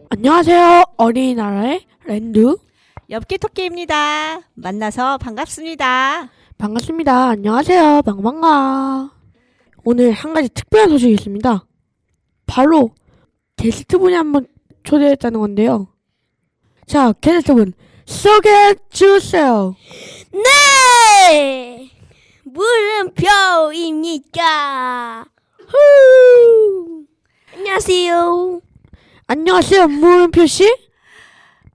안녕하세요. 어린이나라의 랜드. 엽기 토끼입니다. 만나서 반갑습니다. 반갑습니다. 안녕하세요. 반가. 오늘 한 가지 특별한 소식이 있습니다. 바로 게스트분이 한번 초대했다는 건데요. 자, 게스트분 소개해주세요. 네! 물음표입니까? 후! 안녕하세요. 안녕하세요. 물음표씨.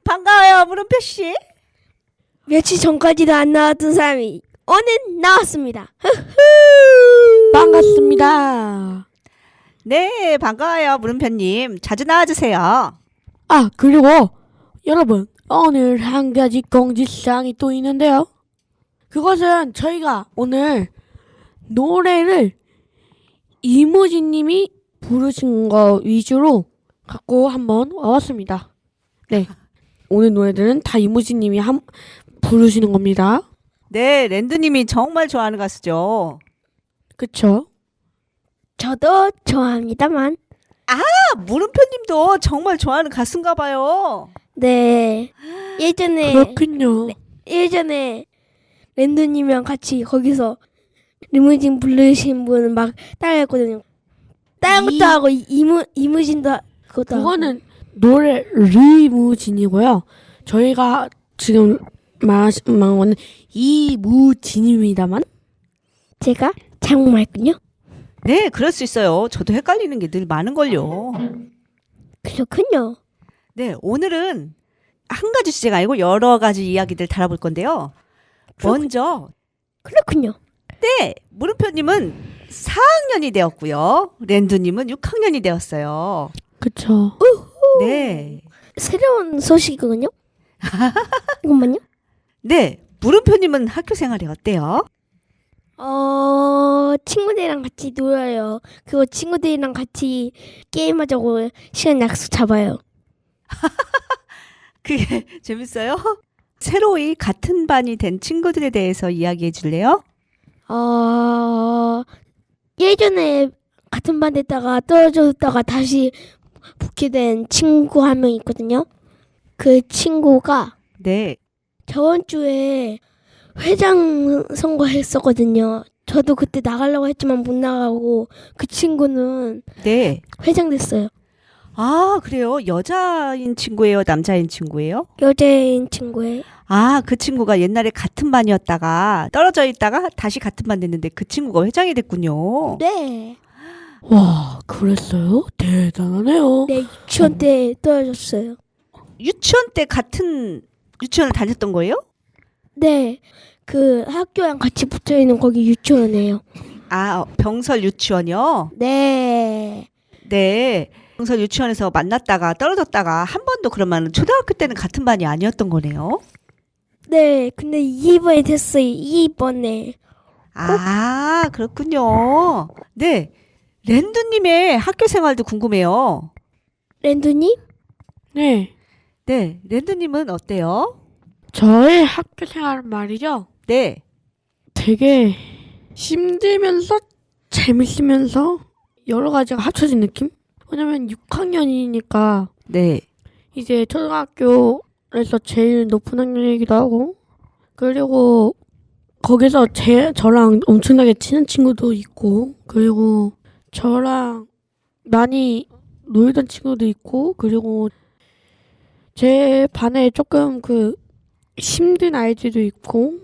반가워요, 물음표씨. 며칠 전까지도 안 나왔던 사람이 오늘 나왔습니다. 반갑습니다. 네, 반가워요, 물음표님. 자주 나와주세요. 아, 그리고 여러분, 오늘 한 가지 공지사항이 또 있는데요. 그것은 저희가 오늘 노래를 이무진님이 부르신 거 위주로 갖고 한번 와봤습니다. 네, 오늘 노래들은 다 이무진님이 부르시는 겁니다. 네, 랜드님이 정말 좋아하는 가수죠. 그쵸? 저도 좋아합니다만. 물음표님도 정말 좋아하는 가수인가 봐요. 네. 그렇군요. 예전에 랜드님이랑 같이 거기서 리무진 부르신 분은 막 따라했거든요. 다른 것도 하고 이무진도 그것도 하고. 그거는 노래 리무진이고요. 저희가 지금 말한 거는 이무진입니다만. 제가 잘못말했군요. 네, 그럴 수 있어요. 저도 헷갈리는 게 늘 많은걸요. 그렇군요. 네, 오늘은 한 가지 주제가 아니고 여러 가지 이야기들 다뤄볼 건데요. 먼저, 그렇군요. 네, 물음표님은 4학년이 되었고요. 랜드님은 6학년이 되었어요. 그쵸. 네. 새로운 소식이군요. 이것만요? 네, 물음표님은 학교 생활이 어때요? 친구들이랑 같이 놀아요. 그리고 친구들이랑 같이 게임하자고 시간 약속 잡아요. 그게 재밌어요? 새로이 같은 반이 된 친구들에 대해서 이야기해 줄래요? 예전에 같은 반 됐다가 떨어졌다가 다시 붙게 된 친구 한 명 있거든요. 그 친구가 네. 저번 주에 회장 선거했었거든요. 저도 그때 나가려고 했지만 못 나가고 그 친구는 네. 회장 됐어요. 아, 그래요? 여자인 친구예요? 남자인 친구예요? 여자인 친구예요. 아, 그 친구가 옛날에 같은 반이었다가 떨어져 있다가 다시 같은 반 됐는데 그 친구가 회장이 됐군요. 네. 와, 그랬어요? 대단하네요. 네, 유치원 때 떨어졌어요. 유치원 때 같은 유치원을 다녔던 거예요? 네, 그 학교랑 같이 붙어있는 거기 유치원이에요. 아, 병설 유치원이요? 네. 네. 병설 유치원에서 만났다가 떨어졌다가 한 번도 그러면 초등학교 때는 같은 반이 아니었던 거네요? 네, 근데 2번이 됐어요. 2번에. 아, 그렇군요. 네. 랜드님의 학교 생활도 궁금해요. 랜드님? 네. 네. 랜드님은 어때요? 저의 학교 생활은 말이죠. 네. 되게 힘들면서 재밌으면서 여러 가지가 합쳐진 느낌? 왜냐면 6학년이니까 네. 이제 초등학교에서 제일 높은 학년이기도 하고, 그리고 거기서 저랑 엄청나게 친한 친구도 있고, 그리고 저랑 많이 놀던 친구도 있고, 그리고 제 반에 조금 힘든 아이들도 있고,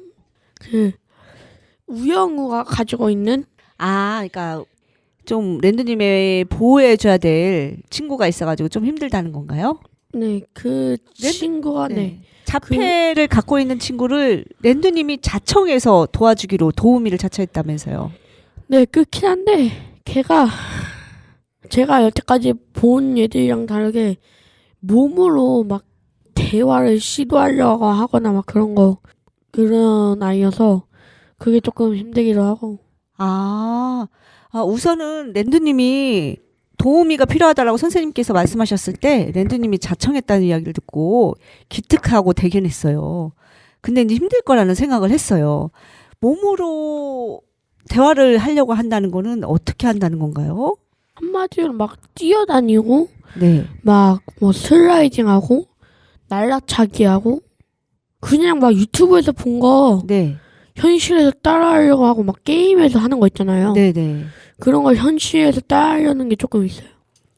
우영우가 가지고 있는, 아, 그러니까 좀 랜드님의 보호해줘야 될 친구가 있어가지고 좀 힘들다는 건가요? 네, 그 친구가, 네. 자폐를 갖고 있는 친구를 랜드님이 자청해서 도와주기로 도우미를 자처했다면서요. 네, 그렇긴 한데, 걔가 제가 여태까지 본 애들이랑 다르게 몸으로 막 대화를 시도하려고 하거나 막 그런 아이여서 그게 조금 힘들기도 하고. 우선은 랜드님이 도우미가 필요하다라고 선생님께서 말씀하셨을 때 랜드님이 자청했다는 이야기를 듣고 기특하고 대견했어요. 근데 이제 힘들 거라는 생각을 했어요. 몸으로 대화를 하려고 한다는 거는 어떻게 한다는 건가요? 한마디로 막 뛰어다니고 네. 막 뭐 슬라이딩하고 날라차기하고 그냥 막 유튜브에서 본 거 네. 현실에서 따라하려고 하고 막 게임에서 하는 거 있잖아요. 네네. 그런 걸 현실에서 따라하려는 게 조금 있어요.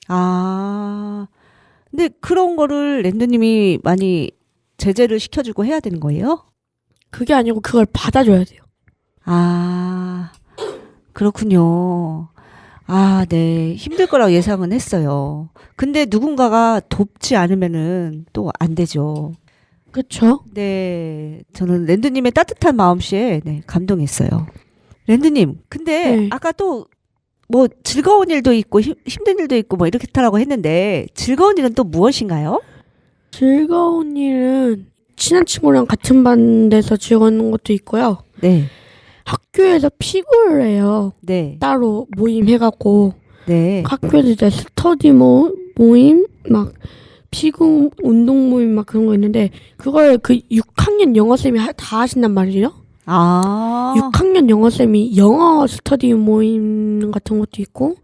아. 근데 그런 거를 랜드님이 많이 제재를 시켜주고 해야 되는 거예요? 그게 아니고 그걸 받아줘야 돼요. 아, 그렇군요. 아, 네. 힘들 거라고 예상은 했어요. 근데 누군가가 돕지 않으면은 또 안 되죠. 그쵸? 네. 저는 랜드님의 따뜻한 마음씨에 네, 감동했어요. 랜드님, 근데 네. 아까 또 뭐 즐거운 일도 있고 힘든 일도 있고 뭐 이렇다라고 했는데 즐거운 일은 또 무엇인가요? 즐거운 일은 친한 친구랑 같은 반에서 즐거운 것도 있고요. 네. 학교에서 피구를 해요. 네. 따로 모임 해갖고 네. 학교에서 이제 스터디 모임 막 피구 운동 모임 막 그런 거 있는데 그걸 그 6학년 영어쌤이 다 하신단 말이에요. 아. 6학년 영어쌤이 영어 스터디 모임 같은 것도 있고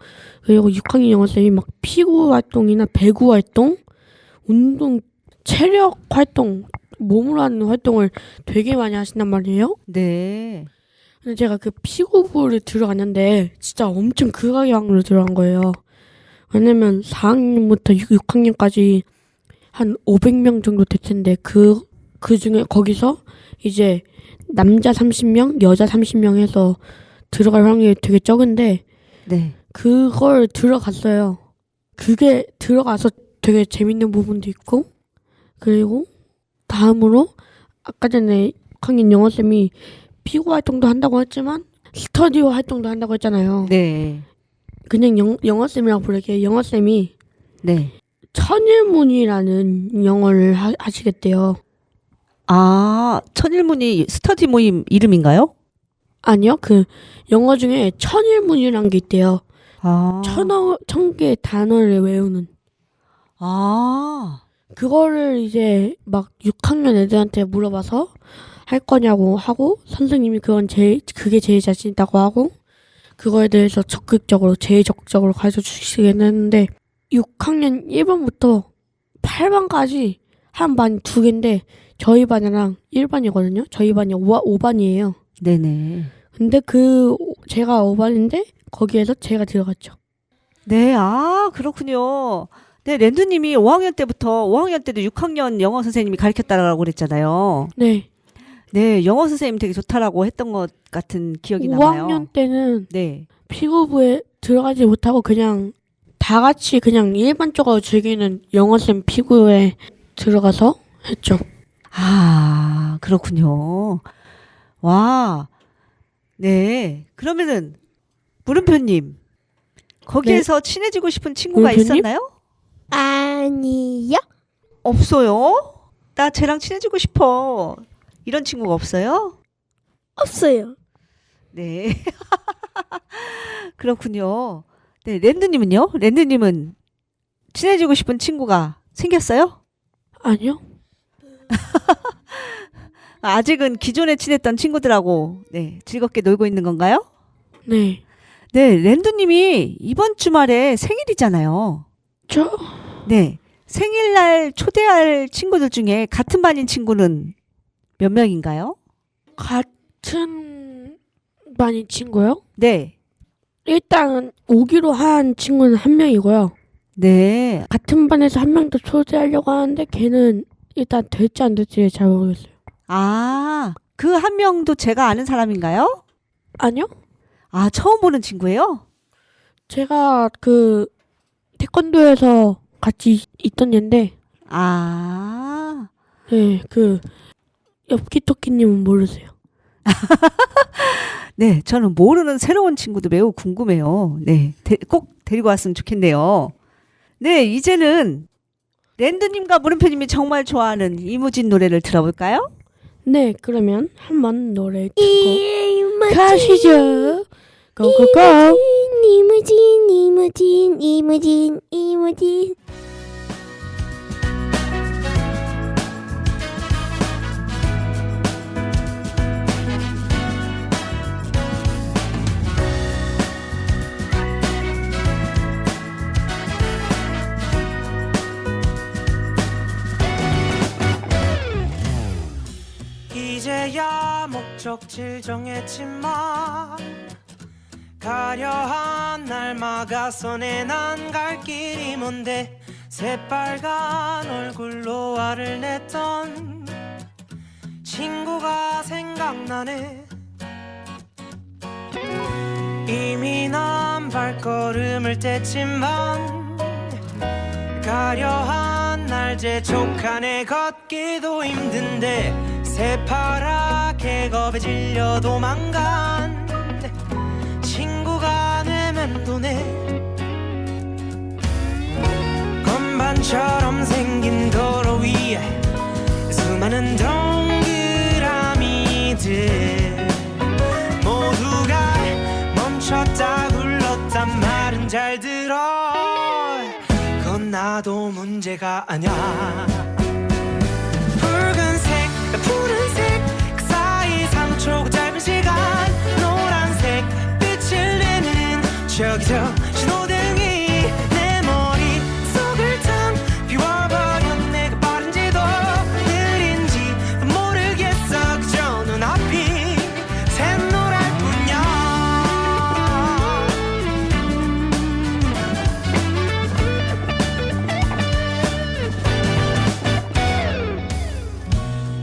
그리고 6학년 영어쌤이 막 피구 활동이나 배구 활동 운동 체력 활동 몸으로 하는 활동을 되게 많이 하신단 말이에요. 네. 근데 제가 그 피구부를 들어갔는데 진짜 엄청 극악으로 들어간 거예요. 왜냐면 4학년부터 6학년까지 한 500명 정도 될 텐데 그 중에 거기서 이제 남자 30명, 여자 30명 해서 들어갈 확률이 되게 적은데 네. 그걸 들어갔어요. 그게 들어가서 되게 재밌는 부분도 있고 그리고 다음으로 아까 전에 6학년 영어쌤이 피구 활동도 한다고 했지만 스터디 활동도 한다고 했잖아요. 네. 그냥 영어쌤이라고 부를게요. 영어쌤이 네. 천일문이라는 영어를 하시겠대요. 아, 천일문이 스터디 모임 이름인가요? 아니요. 그 영어 중에 천일문이라는 게 있대요. 아. 1000개의 단어를 외우는. 아. 그거를 이제 막 6학년 애들한테 물어봐서 할 거냐고 하고 선생님이 그게 제일 자신 있다고 하고 그거에 대해서 제일 적극적으로 가르쳐 주시긴 했는데 6학년 1반부터 8반까지 한 반이 2개인데 저희 반이랑 1반이거든요. 저희 반이 5반이에요. 네네. 근데 제가 5반인데 거기에서 제가 들어갔죠. 네, 아, 그렇군요. 네, 랜드님이 5학년 때도 6학년 영어 선생님이 가르쳤다라고 그랬잖아요. 네. 네, 영어 선생님 되게 좋다라고 했던 것 같은 기억이 나요. 5학년 때는 네. 피구부에 들어가지 못하고 그냥 다 같이 그냥 일반적으로 즐기는 영어쌤 피구에 들어가서 했죠. 아, 그렇군요. 와. 네. 그러면은 물음표님 거기에서 친해지고 싶은 친구가 물음표님? 있었나요? 아니요. 없어요? 나 쟤랑 친해지고 싶어. 이런 친구가 없어요? 없어요. 네. 그렇군요. 네, 랜드님은요? 랜드님은 친해지고 싶은 친구가 생겼어요? 아니요. 아직은 기존에 친했던 친구들하고 네, 즐겁게 놀고 있는 건가요? 네. 네, 랜드님이 이번 주말에 생일이잖아요. 네. 생일날 초대할 친구들 중에 같은 반인 친구는 몇 명인가요? 같은 반인 친구요? 네. 일단 오기로 한 친구는 한 명이고요. 네. 같은 반에서 한 명 더 초대하려고 하는데 걔는 일단 될지 안 될지 잘 모르겠어요. 아, 그 한 명도 제가 아는 사람인가요? 아니요? 아, 처음 보는 친구예요? 제가 그 태권도에서 같이 있던 얘인데 아, 네, 그 엽기토끼님은 모르세요. 네. 저는 모르는 새로운 친구도 매우 궁금해요. 네. 꼭 데리고 왔으면 좋겠네요. 네. 이제는 랜드님과 물음표님이 정말 좋아하는 이무진 노래를 들어볼까요? 네, 그러면 한번 노래 듣고 이무진, 가시죠. 고고고. 이무진, 이무진, 이무진, 이무진. 이제야 목적지를 정했지만 가려한 날 막아서 내난 갈 길이 뭔데 새빨간 얼굴로 화를 냈던 친구가 생각나네. 이미 난 발걸음을 뗐지만 가려한 날 재촉하네. 걷기도 힘든데 새파랗게 겁에 질려 도망간 친구가 내면도네. 건반처럼 생긴 도로 위에 수많은 동그라미들 모두가 멈췄다 굴렀단 말은 잘 들어. 그건 나도 문제가 아냐. 붉은색 푸른색 그 사이 3초 짧은 시간 노란색 빛을 내는 저기 저 신호등이 내 머릿속을 텅 비워버려. 내가 빠른지도 느린지도 모르겠어. 그저 눈앞이 샛노랄 뿐이야.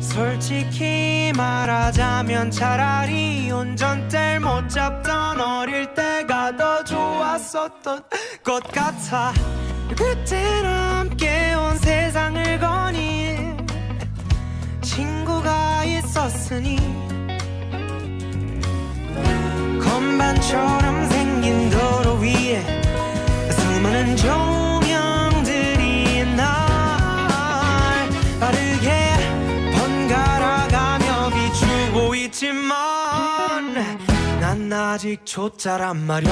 솔직히 말하자면 차라리 운전대를 못 잡던 어릴 때가 더 좋았었던 것 같아. 그때는 함께 온 세상을 거닐 친구가 있었으니. 건반처럼 생긴 도로 위에 수많은 조명들이 날 빠르게 번갈아가며 비추고 있지만 난 아직 초짜란 말야.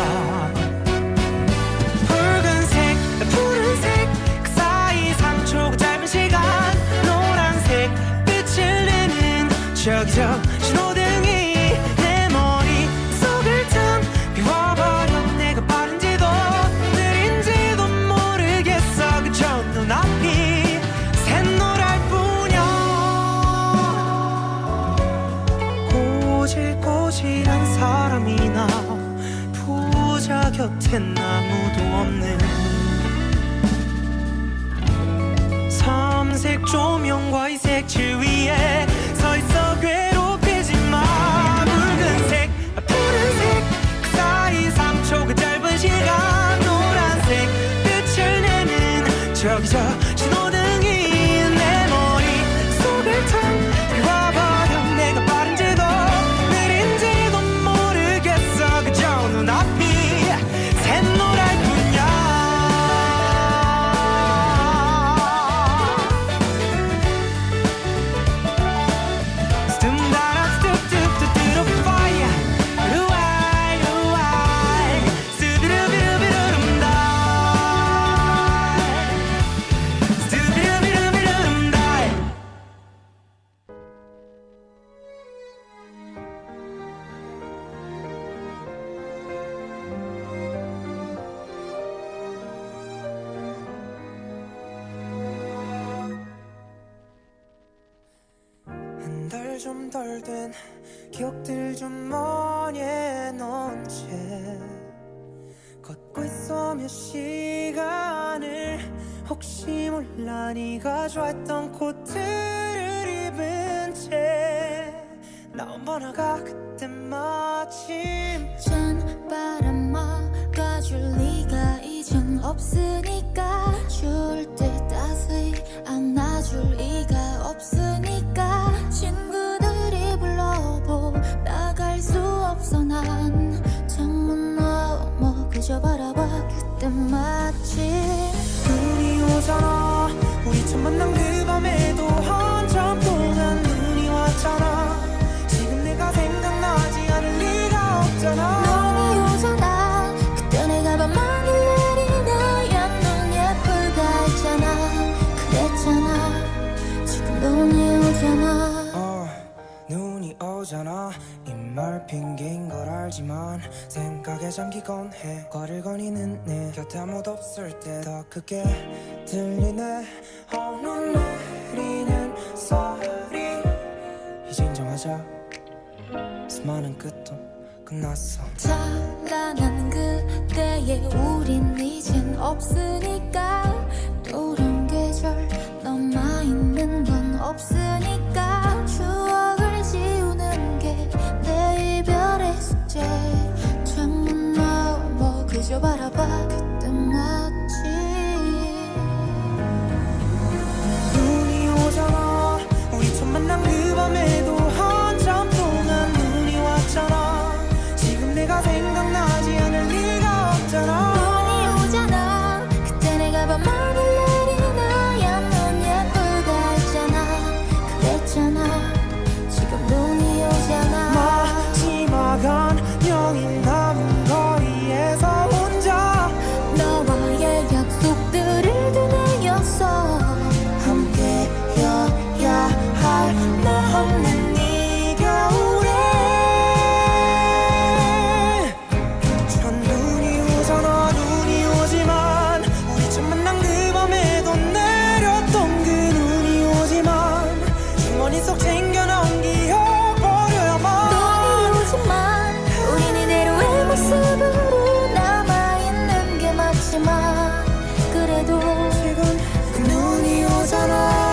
붉은색 푸른색 그 사이 3초 짧은 시간 노란색 빛을 내는 저기 저 신호등이 내 머릿속을 텅 비워버려. 내가 빠른지도 느린지도 모르겠어. 그저 눈앞이 샛노랄 뿐이야. 꼬질꼬질한 사람이나 부자 곁엔 아무도 없는 삼색 조명과 이 색칠 위에 서있어 괴롭히지 마. 붉은색 푸른색 그 사이 3초 그 짧은 시간 노란색 빛을 내는 저기 저 신호등이 내 머릿속을 텅 비워버려. 내가 빠른지도 느린지도 모르겠어. 그저 눈앞이 샛노랄 뿐이야. 한 달 좀 덜 된 기억들 좀 머리에 넣은 채 걷고 있어 몇 시간을. 혹시 몰라 네가 좋아했던 코트를 입은 채 나온 번화가 그때 마침 찬바람 막아줄 리가 이젠 없으니까 추울 때 따스히 안아줄 리가 없으니까 친구들이 불러도 나갈 수 없어. 난 창문 너머 그저 바라봐. 그때 마침 눈이 오잖아. 우리 처음 만난 그 밤에도 한참 동안 눈이 왔잖아. 지금 내가 생각나지 않을 리가 없잖아. 눈이 오잖아. 그때 내가 밤하늘 내린 하얀 눈 예쁘다 했잖아. 그랬잖아. 지금 눈이 오잖아. 눈이 오잖아. 이 말 핑계인 걸 알지만 생각에 잠기곤 해. 거리를 거니는 내 곁에 아무도 없을 때 더 크게 들리네. 눈 내리는 소리. 이제 인정하자. 수많은 끝도 끝났어. 찬란한 그때의 우린 이젠 없으니까 또른 계절 남아있는 건 없으니까 추억을 지우는 게 내 이별의 숙제. 창문 넘어 그저 바라봐 그때 마치 눈이 오잖아. 우리 처음 만난 그 밤에도 한참 동안 눈이 왔잖아. 지금 내가 생각나지 않을 리가 없잖아. 눈이 오잖아. 그때 내가 밤하늘 내린 하얀 눈 예쁘다 했잖아. 그랬잖아. 지금 눈이 오잖아. 마지막 안녕이 남은 거리에서 혼자 너와의 약속들을 되뇌었어. 함께여야 할 너 없는 이 겨울에 첫눈이 오잖아. 눈이 오지만 우리 처음 만난 그 밤에도 내렸던 그 눈이 오지만 주머니 속 챙겨놓은 기억 버려야만. 눈이 오지만 우린 이대로의 모습으로 남아있는 게 맞지만 그래도 지금 그 눈이 오잖아.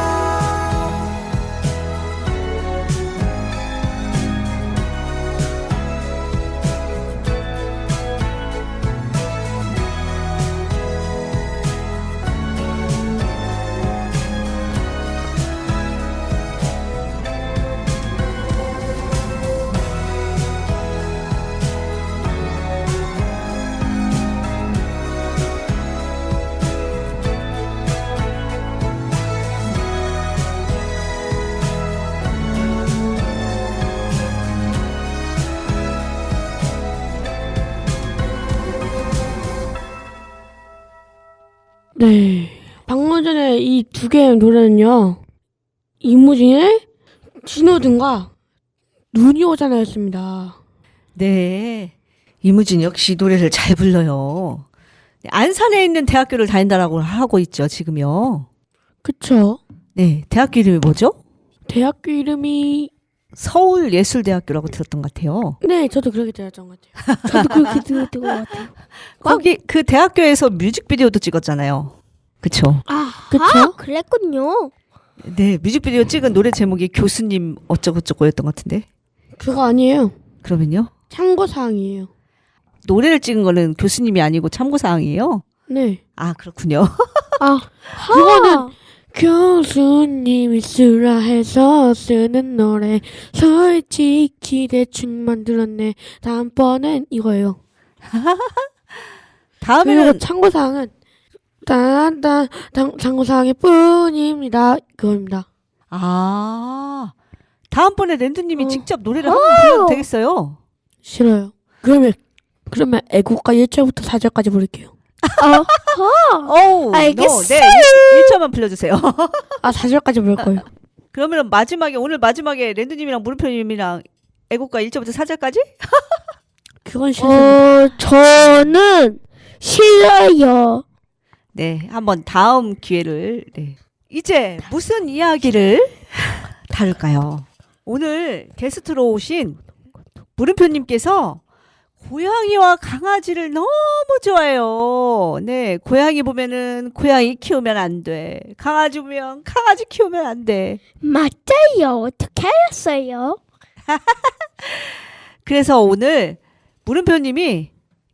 네. 방금 전에 이 두 개의 노래는요. 이무진의 신호등과 눈이 오잖아였습니다. 네. 이무진 역시 노래를 잘 불러요. 네, 안산에 있는 대학교를 다닌다라고 하고 있죠, 지금요. 그쵸? 네. 대학교 이름이 뭐죠? 대학교 이름이 서울예술대학교라고 들었던 것 같아요. 네, 저도 그렇게 들었던 것 같아요. 저도 그렇게 들었던 것 같아요. 거기 그 대학교에서 뮤직비디오도 찍었잖아요. 그쵸? 그쵸? 그랬군요. 네. 뮤직비디오 찍은 노래 제목이 교수님 어쩌고저쩌고였던 것 같은데. 그거 아니에요. 그러면요? 참고사항이에요. 노래를 찍은 거는 교수님이 아니고 참고사항이에요? 네. 아, 그렇군요. 그거는 교수님이 쓰라 해서 쓰는 노래 솔직히 대충 만들었네. 다음번엔 이거예요. 그리고 다음에는 참고사항은 딴딴 참고사항일 뿐입니다. 그겁니다. 아, 다음번에 랜드님이 직접 노래를 어. 한번 불러도 되겠어요? 싫어요. 그러면 애국가 1절부터 4절까지 부를게요. 어우, 알겠어요. 네, 1초만 불러주세요. 아, 4절까지 부를 거예요. 그러면 오늘 마지막에 랜드님이랑 물음표님이랑 애국가 1절부터 4절까지? 그건 싫어요. 저는 싫어요. 네, 한번 다음 기회를, 네. 이제 무슨 이야기를 다룰까요? 오늘 게스트로 오신 물음표님께서 고양이와 강아지를 너무 좋아해요. 네, 고양이 보면은 고양이 키우면 안 돼. 강아지 보면 강아지 키우면 안 돼. 맞아요. 어떻게 알았어요? 그래서 오늘 물음표님이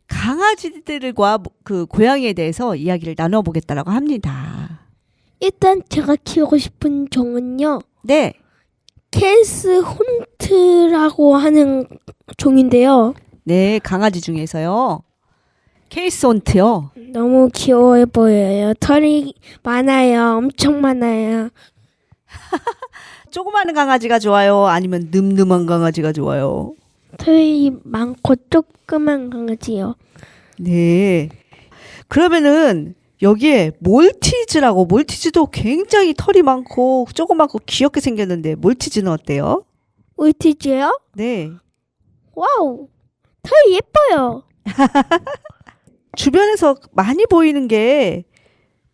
강아지들과 그 고양이에 대해서 이야기를 나눠보겠다라고 합니다. 일단 제가 키우고 싶은 종은요. 네, 케이스 혼트라고 하는 종인데요. 네, 강아지 중에서요. 케이스온트요. 너무 귀여워 보여요. 털이 많아요. 엄청 많아요. 조그마한 강아지가 좋아요? 아니면 늠름한 강아지가 좋아요? 털이 많고 조그만 강아지요. 네. 그러면은 여기에 몰티즈도 굉장히 털이 많고 조그맣고 귀엽게 생겼는데 몰티즈는 어때요? 울티즈요? 네. 와우. 털 예뻐요. 주변에서 많이 보이는 게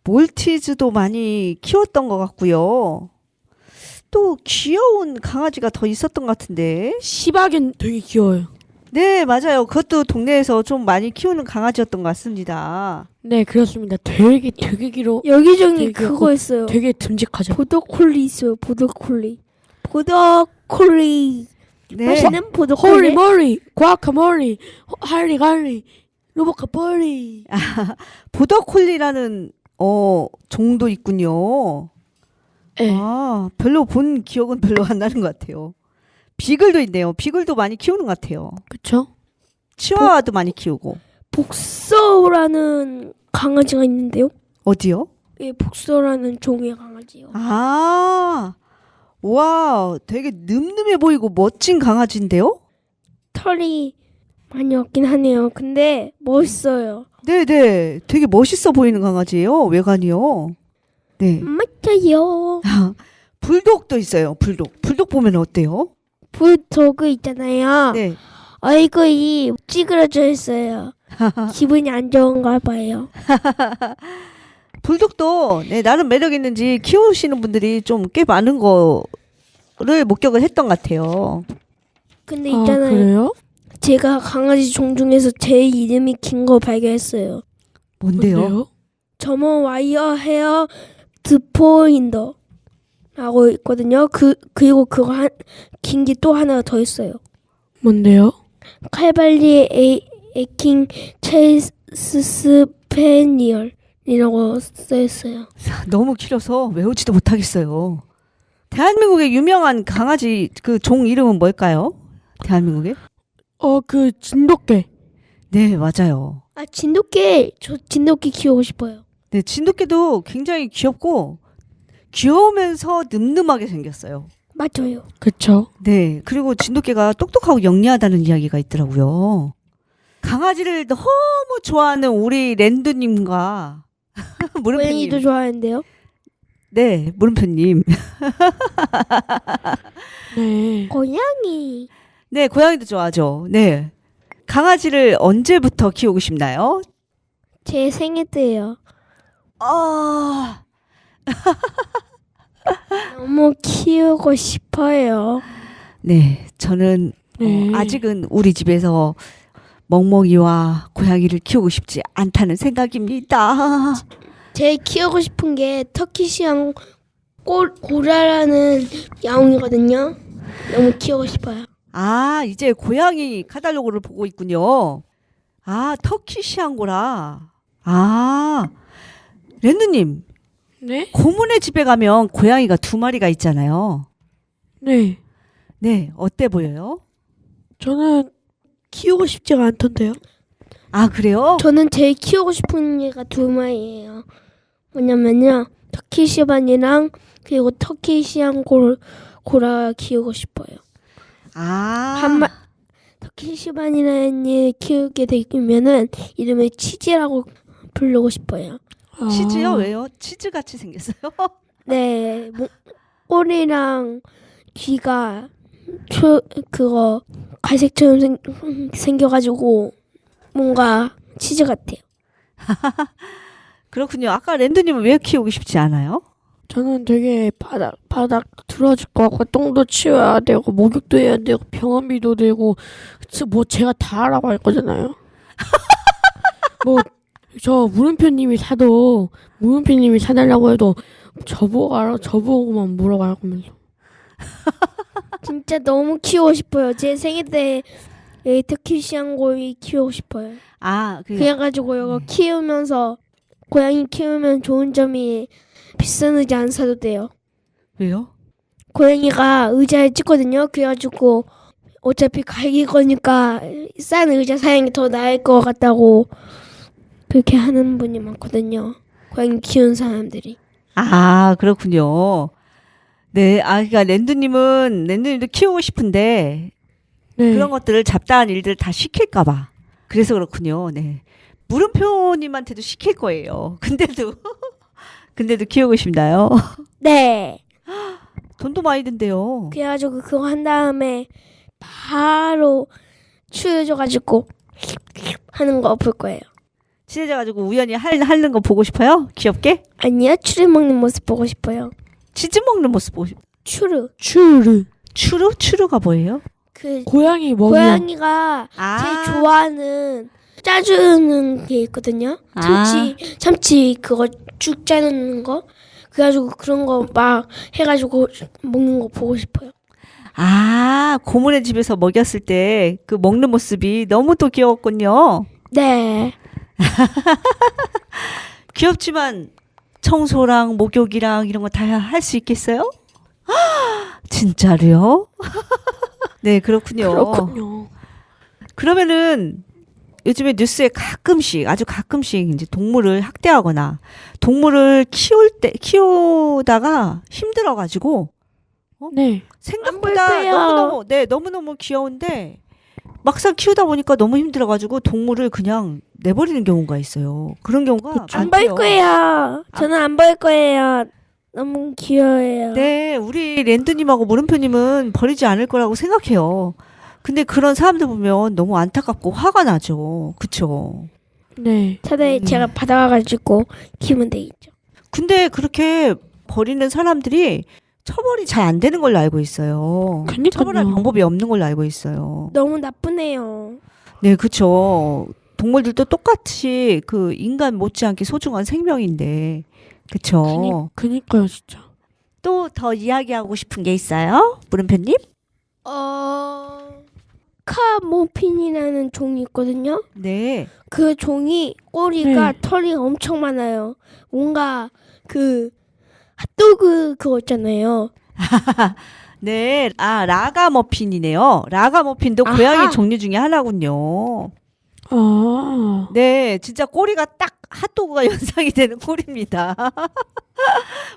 몰티즈도 많이 키웠던 것 같고요. 또 귀여운 강아지가 더 있었던 것 같은데. 시바견 되게 귀여워요. 네, 맞아요. 그것도 동네에서 좀 많이 키우는 강아지였던 것 같습니다. 네, 그렇습니다. 되게 길어. 여기저기 되게 그거 있어요. 되게 듬직하죠. 보더콜리 있어요. 보더콜리. 보더콜리. 네. 맛있는 보더콜리. 홀리 머리, 과카머리, 할리 갈리, 로보카버리. 보더콜리라는 종도 있군요. 네. 아, 별로 본 기억은 별로 안 나는 것 같아요. 비글도 있네요. 비글도 많이 키우는 것 같아요. 그쵸? 치와와도 많이 키우고. 복서라는 강아지가 있는데요. 어디요? 예, 복서라는 종의 강아지요. 아, 와, 되게 늠름해 보이고 멋진 강아지인데요? 털이 많이 없긴 하네요. 근데 멋있어요. 네네, 되게 멋있어 보이는 강아지예요. 외관이요. 네. 맞아요. 불독도 있어요. 불독 보면 어때요? 불도그 있잖아요. 네. 얼굴이 찌그러져 있어요. 기분이 안 좋은가 봐요. 불독도 네, 나름 매력 있는지 키우시는 분들이 좀 꽤 많은 거를 목격을 했던 것 같아요. 근데 아, 있잖아요. 그래요? 제가 강아지 종 중에서 제일 이름이 긴 거 발견했어요. 뭔데요? 점원 와이어 헤어 드포인더 라고 있거든요. 그리고 그거 긴 게 또 하나 더 있어요. 뭔데요? 칼발리 에킹 체스 스페니얼이라고 써있어요. 너무 길어서 외우지도 못하겠어요. 대한민국의 유명한 강아지 그 종 이름은 뭘까요? 대한민국에? 그 진돗개. 네, 맞아요. 아, 진돗개. 저 진돗개 키우고 싶어요. 네, 진돗개도 굉장히 귀엽고 귀여우면서 늠름하게 생겼어요. 맞아요. 그쵸? 네, 그리고 진돗개가 똑똑하고 영리하다는 이야기가 있더라고요. 강아지를 너무 좋아하는 우리 랜드님과 물음표님. 고양이도 좋아하는데요. 네, 물음표님. 네. 고양이. 네, 고양이도 좋아하죠. 네. 강아지를 언제부터 키우고 싶나요? 제 생일 때예요. 아, 너무 키우고 싶어요. 네, 저는 네. 아직은 우리 집에서 멍멍이와 고양이를 키우고 싶지 않다는 생각입니다. 제일 키우고 싶은 게 터키시안 고라라는 야옹이거든요. 너무 키우고 싶어요. 아, 이제 고양이 카탈로그를 보고 있군요. 아, 터키시앙고라. 아, 랜드님, 네? 고문의 집에 가면 고양이가 2마리가 있잖아요. 네. 네, 어때 보여요? 저는 키우고 싶지가 않던데요. 아, 그래요? 저는 제일 키우고 싶은 얘가 2마리예요. 뭐냐면요. 터키시반이랑 그리고 터키시안 고라 키우고 싶어요. 아, 터키시반이라는 애 키우게 되면은 이름을 치즈라고 부르고 싶어요. 치즈요? 왜요? 치즈 같이 생겼어요? 네, 꼬리랑 귀가 그거 갈색처럼 생겨가지고 뭔가 치즈 같아요. 그렇군요. 아까 랜드님은 왜 키우고 싶지 않아요? 저는 되게 바닥 들어줄 것 같고 똥도 치워야 되고 목욕도 해야 되고 병원비도 되고 뭐 제가 다 하라고 할 거잖아요. 뭐 저 물음표님이 사달라고 해도 저보고만 물어갈 거면서. 진짜 너무 키우고 싶어요. 제 생일 때 터키시안 고이 키우고 싶어요. 아, 그래가지고 이거 키우면서 고양이 키우면 좋은 점이 비싼 의자 안 사도 돼요. 왜요? 고양이가 의자에 찍거든요. 그래가지고 어차피 갈길 거니까 싼 의자 사는 게 더 나을 것 같다고 그렇게 하는 분이 많거든요. 고양이 키우는 사람들이. 아, 그렇군요. 네, 그러니까 랜드님도 키우고 싶은데 네. 그런 것들을 잡다한 일들을 다 시킬까봐. 그래서 그렇군요. 네. 물음표님한테도 시킬 거예요. 근데도 키우고 싶나요? 네. 돈도 많이 든대요. 그래가지고 그거 한 다음에 바로 추워져가지고 하는 거 볼 거예요. 친해져가지고 우연히 하는 거 보고 싶어요? 귀엽게? 아니요, 추리 먹는 모습 보고 싶어요. 치즈 먹는 모습 보고 싶어요. 추르. 추르. 추루가 뭐예요? 그 고양이 먹이요. 고양이가 제일 좋아하는 짜주는 게 있거든요. 참치 그거 쭉 짜는 거. 그래가지고 그런 거 막 해가지고 먹는 거 보고 싶어요. 고모네 집에서 먹였을 때 그 먹는 모습이 너무 또 귀여웠군요. 네. 귀엽지만 청소랑 목욕이랑 이런 거 다 할 수 있겠어요? 진짜로요? 네, 그렇군요. 그렇군요. 그러면은 요즘에 뉴스에 아주 가끔씩 이제 동물을 학대하거나 동물을 키우다가 힘들어가지고 네. 생각보다 안 볼게요. 너무너무 귀여운데 막상 키우다 보니까 너무 힘들어가지고 동물을 그냥 내버리는 경우가 있어요. 그런 경우가 안 많대요. 볼 거예요. 저는 안 볼 거예요. 너무 귀여워요. 네, 우리 랜드님하고 물음표님은 버리지 않을 거라고 생각해요. 근데 그런 사람들 보면 너무 안타깝고 화가 나죠. 그쵸? 네. 차라리 제가 받아가지고 키우면 되겠죠. 근데 그렇게 버리는 사람들이 처벌이 잘 안 되는 걸로 알고 있어요. 그러니까요. 처벌할 방법이 없는 걸로 알고 있어요. 너무 나쁘네요. 네, 그쵸. 동물들도 똑같이 그 인간 못지않게 소중한 생명인데, 그쵸. 그니까요, 진짜. 또 더 이야기하고 싶은 게 있어요? 물음표님? 카모핀이라는 종이 있거든요. 네. 그 종이 꼬리가 네. 털이 엄청 많아요. 뭔가 그 핫도그 그거 있잖아요. 네. 라가머핀이네요. 라가머핀도 아하. 고양이 종류 중에 하나군요. 아, 네, 진짜 꼬리가 딱 핫도그가 연상이 되는 꼬리입니다.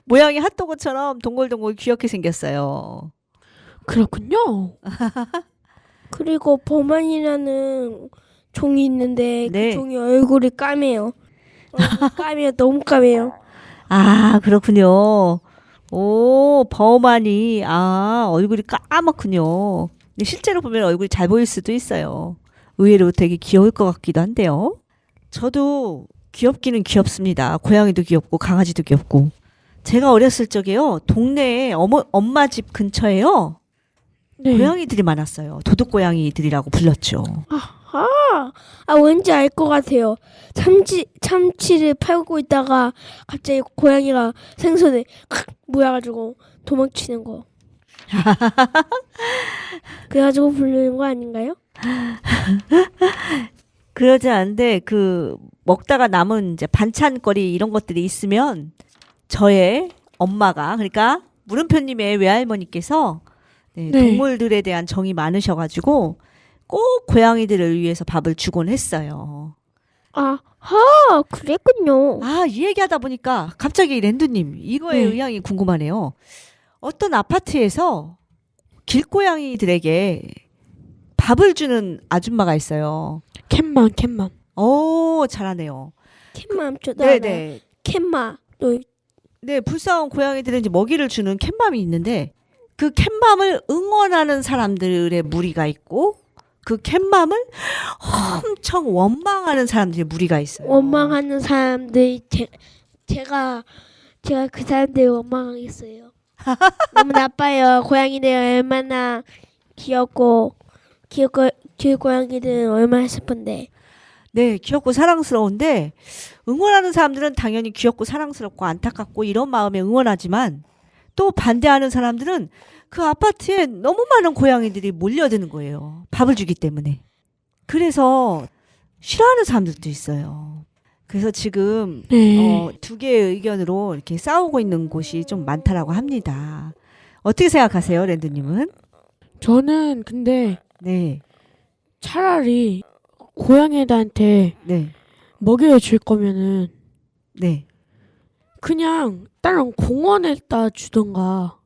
모양이 핫도그처럼 동글동글 귀엽게 생겼어요. 그렇군요. 그리고 버만이라는 종이 있는데 네. 그 종이 얼굴이 까매요. 까매요. 너무 까매요. 그렇군요. 오, 버만이, 얼굴이 까맣군요. 근데 실제로 보면 얼굴이 잘 보일 수도 있어요. 의외로 되게 귀여울 것 같기도 한데요. 저도 귀엽기는 귀엽습니다. 고양이도 귀엽고 강아지도 귀엽고. 제가 어렸을 적에요. 동네에 엄마 집 근처에요. 네. 고양이들이 많았어요. 도둑고양이들이라고 불렀죠. 왠지 알 것 같아요. 참치를 팔고 있다가 갑자기 고양이가 생선에 모여가지고 도망치는 거. 그래가지고 부르는 거 아닌가요? 그러지 않은데 그 먹다가 남은 이제 반찬거리 이런 것들이 있으면 저의 엄마가 그러니까 물음표님의 외할머니께서 네, 네. 동물들에 대한 정이 많으셔가지고 꼭 고양이들을 위해서 밥을 주곤 했어요. 그랬군요. 이 얘기하다 보니까 갑자기 랜두님 이거의 네. 의향이 궁금하네요. 어떤 아파트에서 길고양이들에게 밥을 주는 아줌마가 있어요. 캔만. 잘하네요. 캔맘 저도 알아요. 네네. 캔마. 네, 불쌍한 고양이들은 이제 먹이를 주는 캣맘이 있는데 그 캣맘을 응원하는 사람들의 무리가 있고 그 캣맘을 엄청 원망하는 사람들의 무리가 있어요. 원망하는 사람들이 제가 그 사람들 원망하겠어요. 너무 나빠요. 고양이들 얼마나 귀엽고 고양이들은 얼마나 슬픈데. 네, 귀엽고 사랑스러운데 응원하는 사람들은 당연히 귀엽고 사랑스럽고 안타깝고 이런 마음에 응원하지만 또 반대하는 사람들은 그 아파트에 너무 많은 고양이들이 몰려드는 거예요. 밥을 주기 때문에. 그래서 싫어하는 사람들도 있어요. 그래서 지금 네. 두 개의 의견으로 이렇게 싸우고 있는 곳이 좀 많다라고 합니다. 어떻게 생각하세요, 랜드님은? 저는 근데 네, 차라리 고양이들한테 네, 먹여 줄 거면은 네. 그냥 다른 공원에다 주던가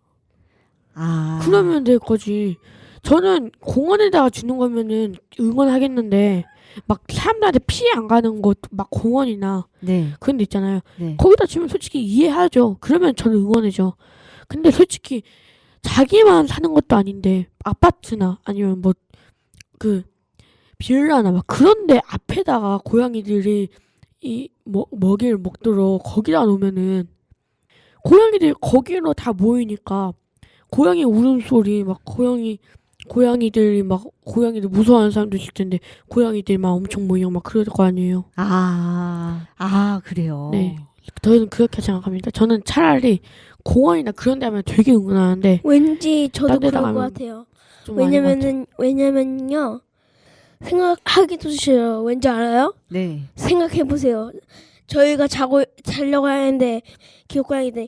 그러면 될 거지. 저는 공원에다가 주는 거면은 응원하겠는데 막 사람들한테 피해 안 가는 곳 막 공원이나 네, 그런 데 있잖아요. 네. 거기다 주면 솔직히 이해하죠. 그러면 저는 응원해줘. 근데 솔직히 자기만 사는 것도 아닌데 아파트나 아니면 뭐 그 빌라나 막 그런데 앞에다가 고양이들이 이 먹이를 먹도록 거기다 놓으면은 고양이들이 거기로 다 모이니까 고양이 울음소리 막 고양이들이 막 고양이들 무서워하는 사람도 있을 텐데 고양이들 막 엄청 모여 막 그럴 거 아니에요. 그래요. 네. 저는 그렇게 생각합니다. 저는 차라리 공원이나 그런 데 하면 되게 응원하는데 왠지 저도 딴데 그럴 것 나가면 같아요. 좀 아닌 것 같아요. 왜냐면요. 생각하기도 싫어요. 왠지 알아요? 네. 생각해 보세요. 저희가 자려고 하는데 길고양이들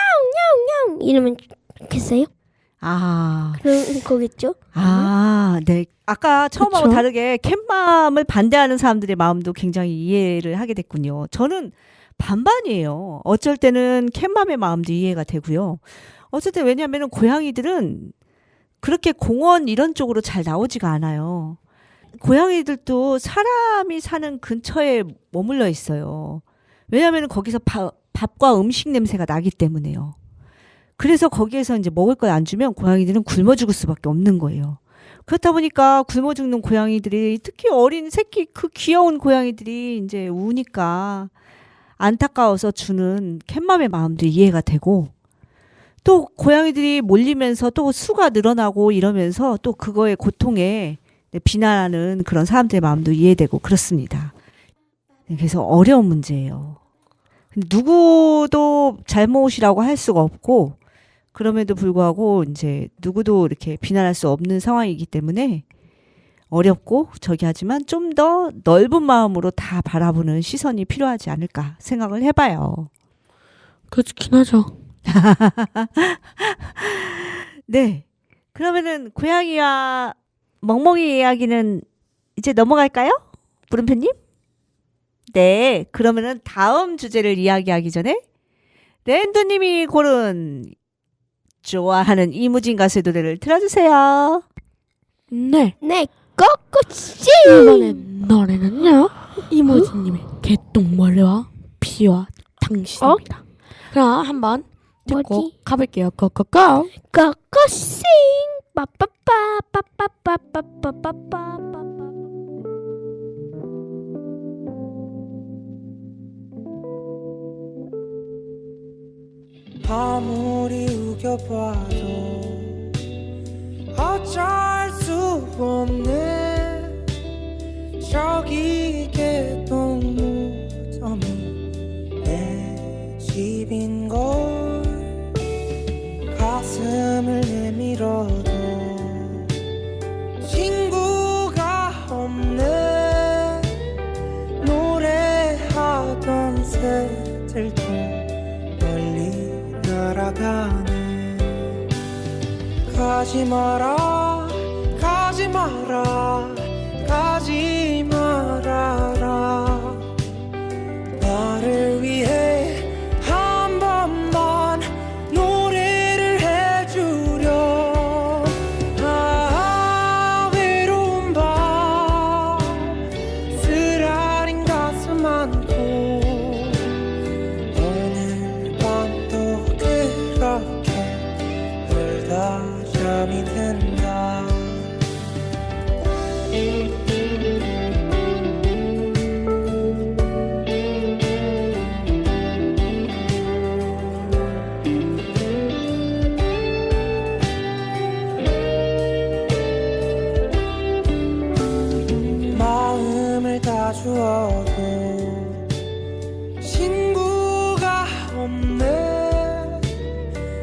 야옹야옹야옹야옹 이러면 좋겠어요? 그런 거겠죠? 네. 아까 처음하고 그쵸? 다르게 캣맘을 반대하는 사람들의 마음도 굉장히 이해를 하게 됐군요. 저는 반반이에요. 어쩔 때는 캣맘의 마음도 이해가 되고요. 어쩔 때 왜냐하면 고양이들은 그렇게 공원 이런 쪽으로 잘 나오지가 않아요. 고양이들도 사람이 사는 근처에 머물러 있어요. 왜냐하면 거기서 밥과 음식 냄새가 나기 때문에요. 그래서 거기에서 이제 먹을 걸 안 주면 고양이들은 굶어 죽을 수밖에 없는 거예요. 그렇다 보니까 굶어 죽는 고양이들이 특히 어린 새끼 그 귀여운 고양이들이 이제 우니까 안타까워서 주는 캣맘의 마음도 이해가 되고 또 고양이들이 몰리면서 또 수가 늘어나고 이러면서 또 그거의 고통에 비난하는 그런 사람들의 마음도 이해되고 그렇습니다. 그래서 어려운 문제예요. 근데 누구도 잘못이라고 할 수가 없고 그럼에도 불구하고 이제 누구도 이렇게 비난할 수 없는 상황이기 때문에 어렵고 하지만 좀 더 넓은 마음으로 다 바라보는 시선이 필요하지 않을까 생각을 해봐요. 그렇긴 하죠. 네. 그러면은 고양이와 멍멍이 이야기는 이제 넘어갈까요? 물음표님? 네. 그러면은 다음 주제를 이야기하기 전에 랜두님이 고른 좋아하는 이무진 가수의 노래를 틀어주세요. 네. 네, 꼬꼬씨. 이번엔 노래는요. 이모지님의 개똥벌레와 비와 당신입니다. 그럼 한번 듣고 뭐지? 가볼게요. 고고고. 꼬꼬씨. 빠빠빠 빠빠빠빠빠빠빠. 아무리 우겨봐도 어쩔 수 없네 저기 개똥무덤이 내 집인걸 가슴을 내밀어도 친구가 없네 노래하던 새들도 멀리 날아가네 가지 마라 가지 마라 가지 말아라 나를 위해 한 번만 노래를 해주렴 외로운 밤 쓰라린 가슴 안고 오늘 밤도 그렇게 울다 잠이 든다 마음을 다 주어도 친구가 없네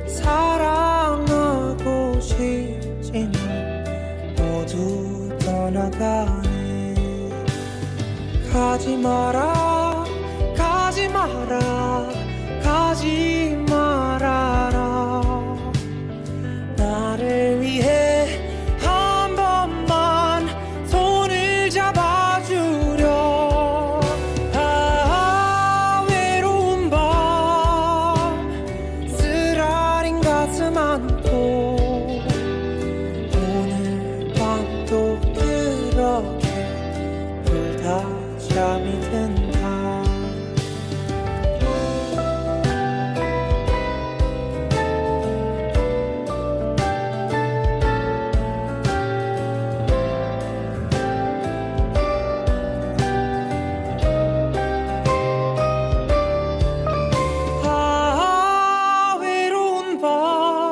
사랑하고 싶지만 모두 떠나가네 가지 마라 가지 마라 가지 말아라 나를 위해 한 번만 손을 잡아주렴 외로운 밤 쓰라린 가슴 안고 오늘 밤도 그렇게 울다 잠이 든다 외로운 밤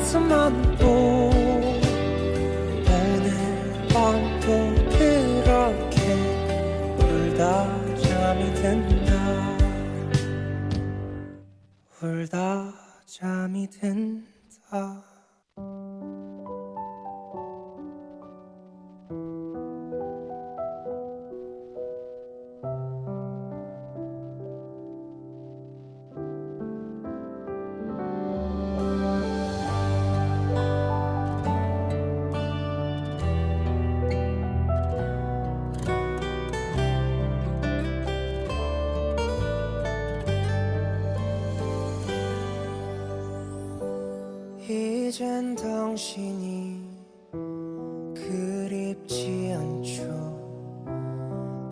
가슴만도 오늘 밤도 그렇게 울다 잠이 든다 울다 잠이 든다 이젠 당신이 그립지 않죠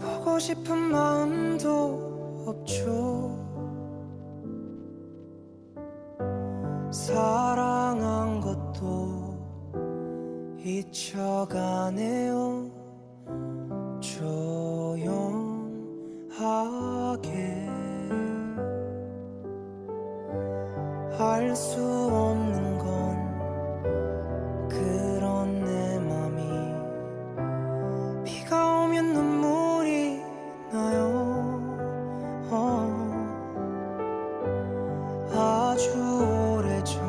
보고 싶은 마음도 없죠 사랑한 것도 잊혀가네요 조용하게 알 수 없는 건 그런 내 맘이 비가 오면 눈물이 나요 아주 오래전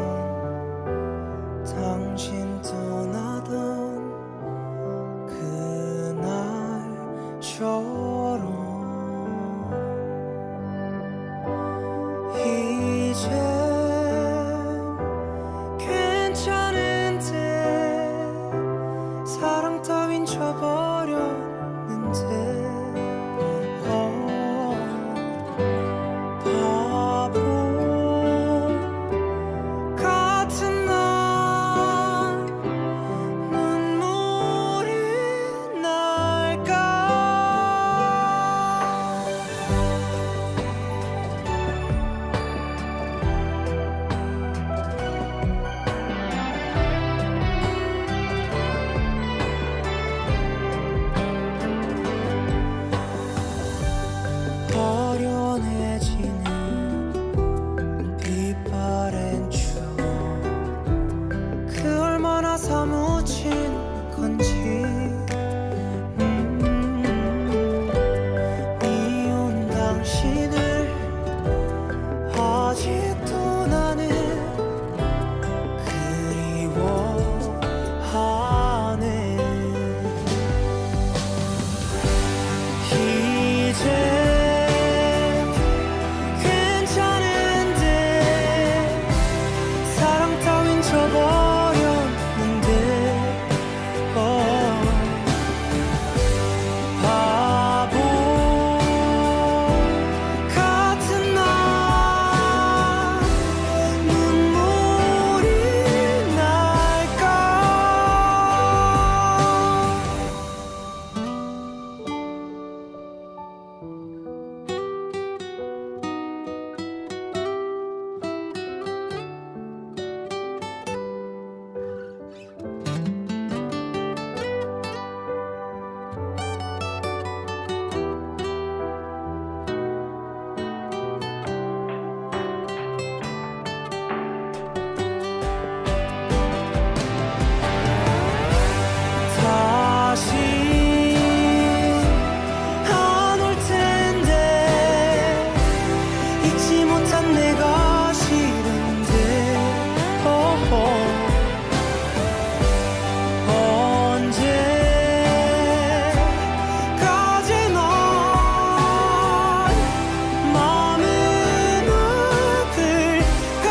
당신 떠나던 그날처럼 이제 괜찮은데 사랑 따윈 져버렸는데 바보 같은 난 눈물이 날까 어련해지는 빛바랜 추억 그 얼마나 사무친 건지 미운 당신을 아직도 나는 그리워하네 이제 괜찮은데 사랑 따윈 져버렸는데 바보 같은 난 눈물이 날까 다시 안 올 텐데 잊지 못한 내가 싫은데 언제까지 넌 마음은 아플까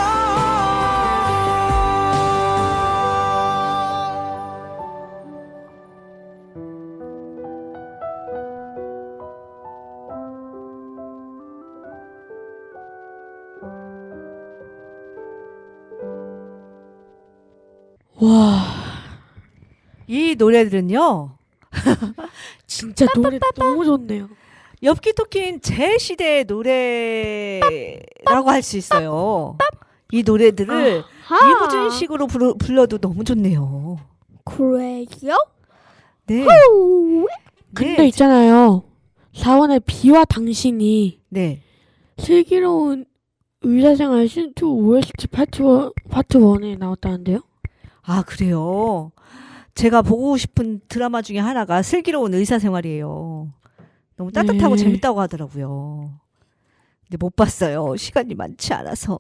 와, 이 노래들은요. 진짜 노래 너무 좋네요. 엽기토끼인 제 시대의 노래라고 할 수 있어요. 이 노래들을 이무진식으로 불러도 너무 좋네요. 그래요? 네. 근데 네. 있잖아요. 사원의 비와 당신이 네. 슬기로운 의사생활 시즌2 OST 파트 1에 나왔다는데요? 아, 그래요? 제가 보고 싶은 드라마 중에 하나가 슬기로운 의사생활이에요. 너무 따뜻하고 네. 재밌다고 하더라고요. 근데 못 봤어요. 시간이 많지 않아서.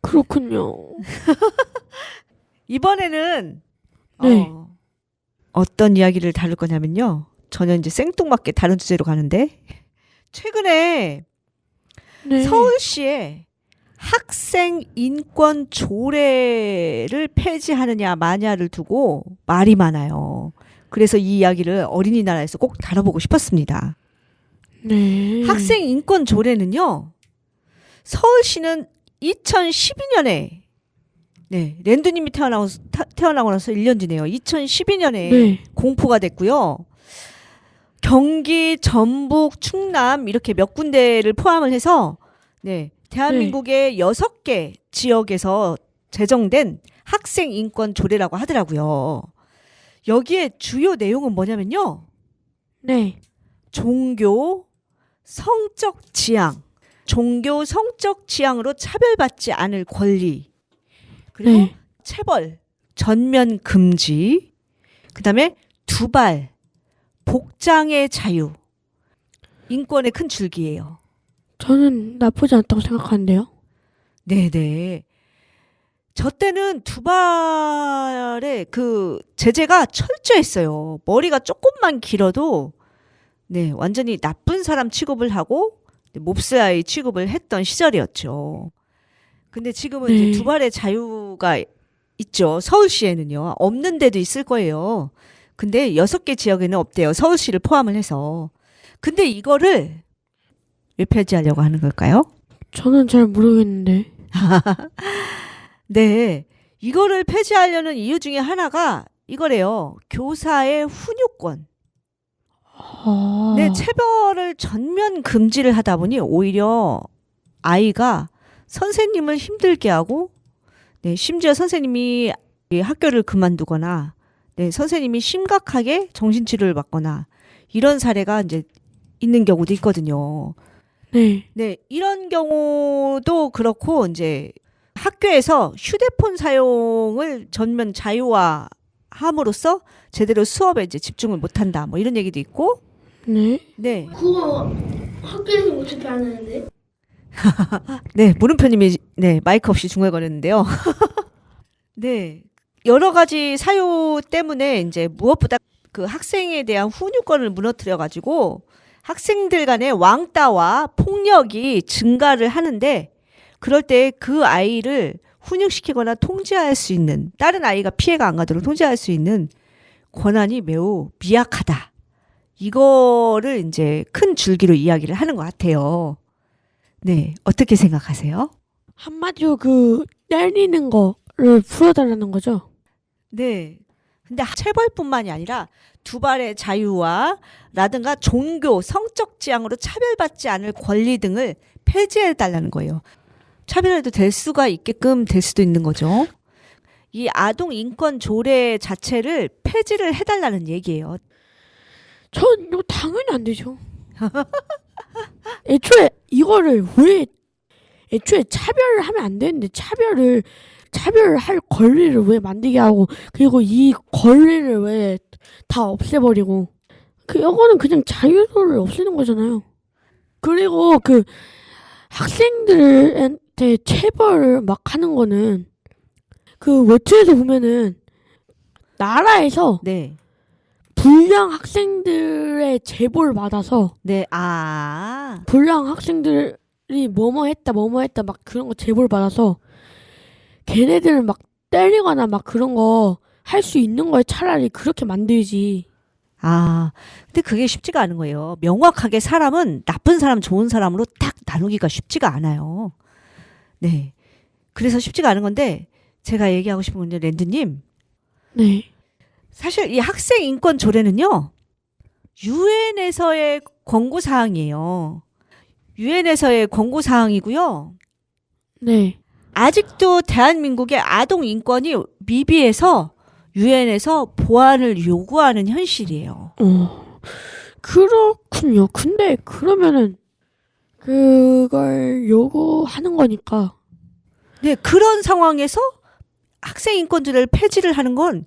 그렇군요. 이번에는 네. 어떤 이야기를 다룰 거냐면요. 전혀 이제 생뚱맞게 다른 주제로 가는데 최근에 네. 서울시에 학생 인권 조례를 폐지하느냐 마냐를 두고 말이 많아요. 그래서 이 이야기를 어린이날에서 꼭 다뤄보고 싶었습니다. 네. 학생 인권 조례는요. 서울시는 2012년에 랜드님이 태어나고 나서 1년 뒤네요. 2012년에 네. 공포가 됐고요. 경기, 전북, 충남 이렇게 몇 군데를 포함을 해서 대한민국의 6개 지역에서 제정된 학생 인권 조례라고 하더라고요. 여기에 주요 내용은 뭐냐면요. 네. 종교, 성적 지향, 종교, 성적 지향으로 차별받지 않을 권리, 그리고 네. 체벌, 전면 금지, 그다음에 두발, 복장의 자유, 인권의 큰 줄기예요. 저는 나쁘지 않다고 생각하는데요. 네네. 저 때는 두발의 그 제재가 철저했어요. 머리가 조금만 길어도 완전히 나쁜 사람 취급을 하고 몹쓸아이 취급을 했던 시절이었죠. 근데 지금은 네. 이제 두발의 자유가 있죠. 서울시에는요. 없는 데도 있을 거예요. 근데 6개 지역에는 없대요. 서울시를 포함을 해서. 근데 이거를 왜 폐지하려고 하는 걸까요? 저는 잘 모르겠는데. 네. 이거를 폐지하려는 이유 중에 하나가 이거래요. 교사의 훈육권. 아. 체벌을 전면 금지를 하다 보니 오히려 아이가 선생님을 힘들게 하고, 심지어 선생님이 학교를 그만두거나, 선생님이 심각하게 정신치료를 받거나, 이런 사례가 이제 있는 경우도 있거든요. 네. 이런 경우도 그렇고, 이제 학교에서 휴대폰 사용을 전면 자유화함으로써 제대로 수업에 이제 집중을 못한다. 뭐 이런 얘기도 있고, 네. 그거 학교에서 어차피 안 하는데? 물음표님이 마이크 없이 중얼거렸는데요. 여러 가지 사유 때문에 이제 무엇보다 그 학생에 대한 훈육권을 무너뜨려 가지고 학생들 간의 왕따와 폭력이 증가를 하는데, 그럴 때 그 아이를 훈육시키거나 통제할 수 있는, 다른 아이가 피해가 안 가도록 통제할 수 있는 권한이 매우 미약하다. 이거를 이제 큰 줄기로 이야기를 하는 것 같아요. 어떻게 생각하세요? 한마디로 때리는 거를 풀어달라는 거죠? 근데 체벌뿐만이 아니라 두발의 자유화라든가 종교, 성적 지향으로 차별받지 않을 권리 등을 폐지해달라는 거예요. 차별해도 될 수가 있게끔 될 수도 있는 거죠. 이 아동 인권 조례 자체를 폐지를 해달라는 얘기예요. 전 이거 당연히 안 되죠. 애초에 차별을 하면 안 되는데 차별할 권리를 왜 만들게 하고, 그리고 이 권리를 왜 다 없애버리고, 이거는 그냥 자유를 없애는 거잖아요. 그리고 학생들한테 체벌을 막 하는 거는 외투에서 보면은 나라에서 불량 학생들의 제보를 받아서 불량 학생들이 뭐뭐 했다 막 그런 거 제보를 받아서 걔네들을 막 때리거나 막 그런 거 할 수 있는 거에 차라리 그렇게 만들지. 근데 그게 쉽지가 않은 거예요. 명확하게 사람은 나쁜 사람, 좋은 사람으로 딱 나누기가 쉽지가 않아요. 그래서 쉽지가 않은 건데, 제가 얘기하고 싶은 건요, 랜드님. 사실 이 학생 인권 조례는요, 유엔에서의 권고사항이에요. 유엔에서의 권고사항이고요. 아직도 대한민국의 아동 인권이 미비해서 유엔에서 보완을 요구하는 현실이에요. 그렇군요. 근데 그러면은 그걸 요구하는 거니까. 네, 그런 상황에서 학생 인권조례를 폐지를 하는 건